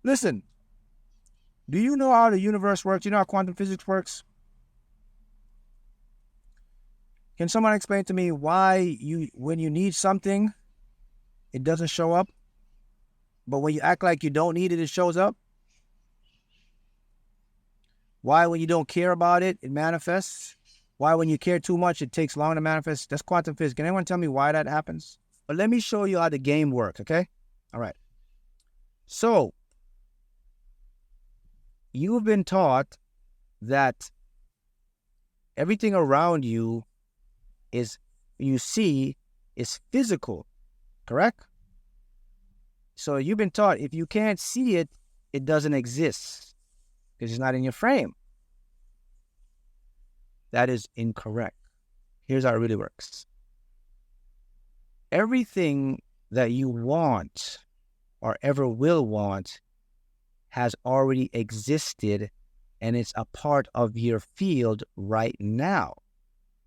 Listen, do you know how the universe works? You know how quantum physics works? Can someone explain to me why when you need something, it doesn't show up? But when you act like you don't need it, it shows up? Why when you don't care about it, it manifests? Why when you care too much, it takes long to manifest? That's quantum physics. Can anyone tell me why that happens? But let me show you how the game works, okay? All right. So, you've been taught that everything around you is physical, correct? So you've been taught if you can't see it, it doesn't exist because it's not in your frame. That is incorrect. Here's how it really works. Everything that you want or ever will want has already existed and it's a part of your field right now.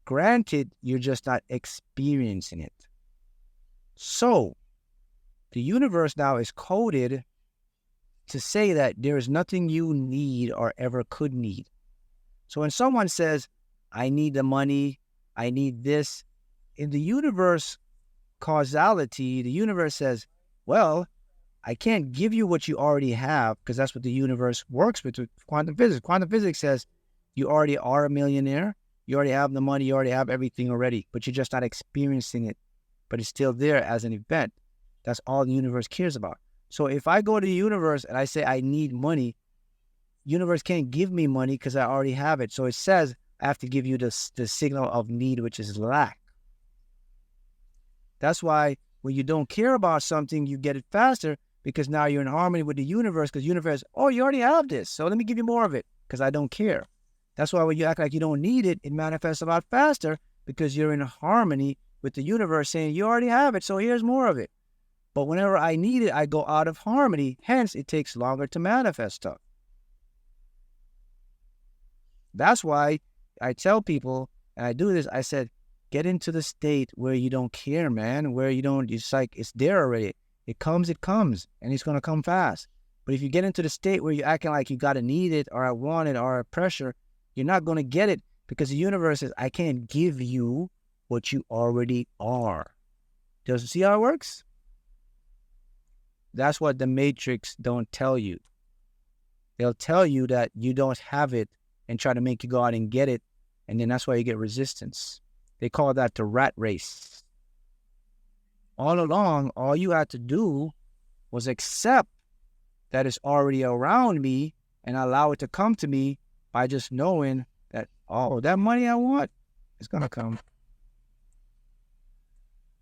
Granted, you're just not experiencing it. So, the universe now is coded to say that there is nothing you need or ever could need. So when someone says, I need the money, I need this, in the universe causality, the universe says, well, I can't give you what you already have because that's what the universe works with quantum physics. Quantum physics says you already are a millionaire, you already have the money, you already have everything already, but you're just not experiencing it, but it's still there as an event. That's all the universe cares about. So if I go to the universe and I say I need money, universe can't give me money because I already have it. So it says I have to give you the signal of need, which is lack. That's why when you don't care about something, you get it faster because now you're in harmony with the universe because the universe, oh, you already have this, so let me give you more of it because I don't care. That's why when you act like you don't need it, it manifests a lot faster because you're in harmony with the universe saying you already have it, so here's more of it. But whenever I need it, I go out of harmony. Hence, it takes longer to manifest stuff. That's why I tell people, and I do this, I said, get into the state where you don't care, man, where you don't, it's like, it's there already. It comes, and it's going to come fast. But if you get into the state where you're acting like you got to need it, or I want it, or pressure, you're not going to get it because the universe says, I can't give you what you already are. Does you see how it works? That's what the Matrix don't tell you. They'll tell you that you don't have it and try to make you go out and get it. And then that's why you get resistance. They call that the rat race. All along, all you had to do was accept that it's already around me and allow it to come to me by just knowing that, oh, that money I want is going to come.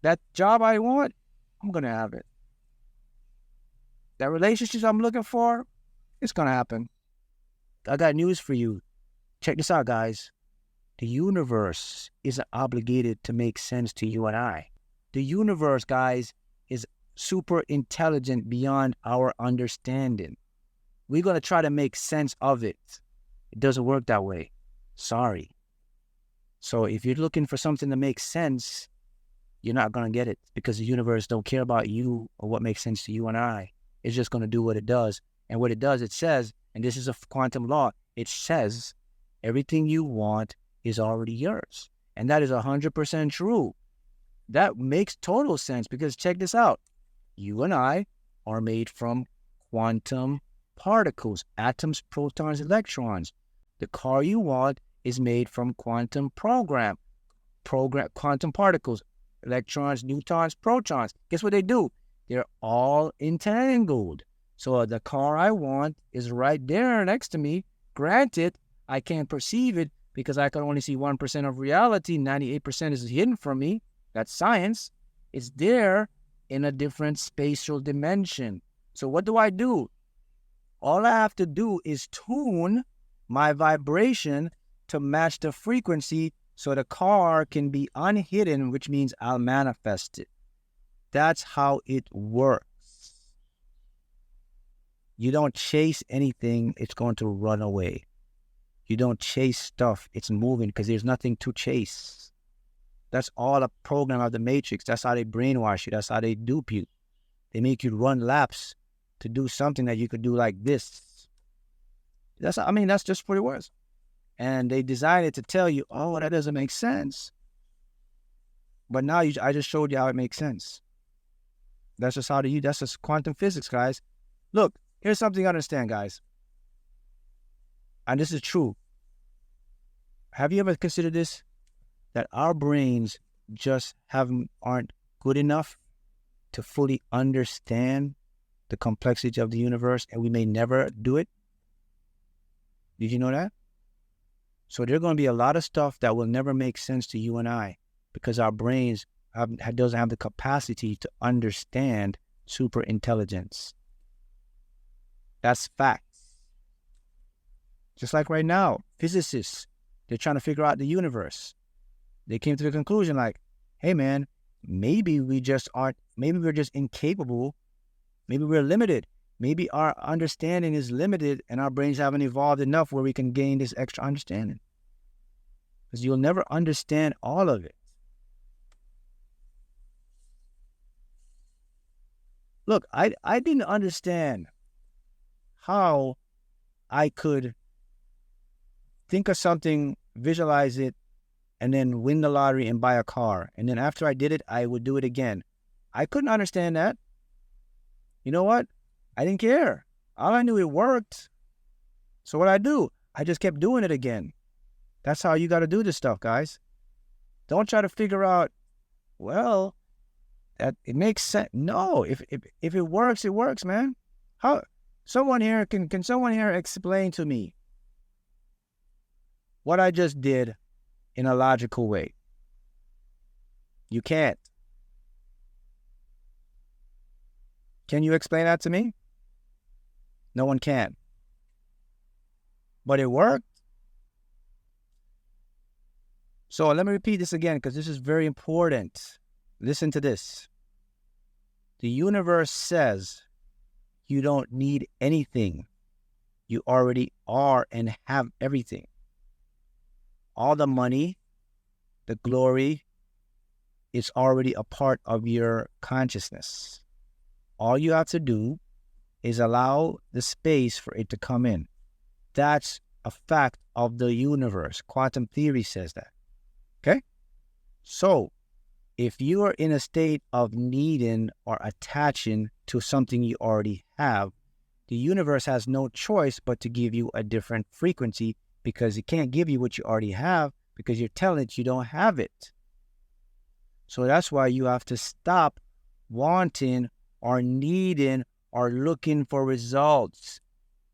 That job I want, I'm going to have it. That relationship I'm looking for, it's going to happen. I got news for you. Check this out, guys. The universe isn't obligated to make sense to you and I. The universe, guys, is super intelligent beyond our understanding. We're going to try to make sense of it. It doesn't work that way. Sorry. So if you're looking for something to make sense, you're not going to get it because the universe don't care about you or what makes sense to you and I. It's just going to do what it does. And what it does, it says, and this is a quantum law, it says everything you want is already yours. And that is 100% true. That makes total sense because check this out. You and I are made from quantum particles, atoms, protons, electrons. The car you want is made from quantum quantum particles, electrons, neutrons, protons. Guess what they do? They're all entangled. So the car I want is right there next to me. Granted, I can't perceive it because I can only see 1% of reality. 98% is hidden from me. That's science. It's there in a different spatial dimension. So what do? All I have to do is tune my vibration to match the frequency so the car can be unhidden, which means I'll manifest it. That's how it works. You don't chase anything, it's going to run away. You don't chase stuff, it's moving because there's nothing to chase. That's all a program of the Matrix. That's how they brainwash you. That's how they dupe you. They make you run laps to do something that you could do like this. That's just what it was. And they designed it to tell you, oh, that doesn't make sense. But now I just showed you how it makes sense. That's just quantum physics, guys. Look, here's something you understand, guys. And this is true. Have you ever considered this? That our brains just aren't good enough to fully understand the complexity of the universe, and we may never do it. Did you know that? So there's going to be a lot of stuff that will never make sense to you and I because our brains doesn't have the capacity to understand super intelligence. That's facts. Just like right now, physicists, they're trying to figure out the universe. They came to the conclusion like, hey man, maybe we're just incapable. Maybe we're limited. Maybe our understanding is limited and our brains haven't evolved enough where we can gain this extra understanding. Because you'll never understand all of it. Look, I didn't understand how I could think of something, visualize it, and then win the lottery and buy a car. And then after I did it, I would do it again. I couldn't understand that. You know what? I didn't care. All I knew, it worked. So what I do, I just kept doing it again. That's how you got to do this stuff, guys. Don't try to figure out, well, that it makes sense. No, if it works, man. How? Someone here, can someone here explain to me what I just did in a logical way? You can't. Can you explain that to me? No one can. But it worked. So let me repeat this again because this is very important. Listen to this. The universe says you don't need anything. You already are and have everything. All the money, the glory, is already a part of your consciousness. All you have to do is allow the space for it to come in. That's a fact of the universe. Quantum theory says that. Okay? So, if you are in a state of needing or attaching to something you already have, the universe has no choice but to give you a different frequency because it can't give you what you already have because you're telling it you don't have it. So that's why you have to stop wanting or needing or looking for results.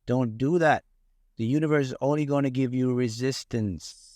Don't do that. The universe is only going to give you resistance.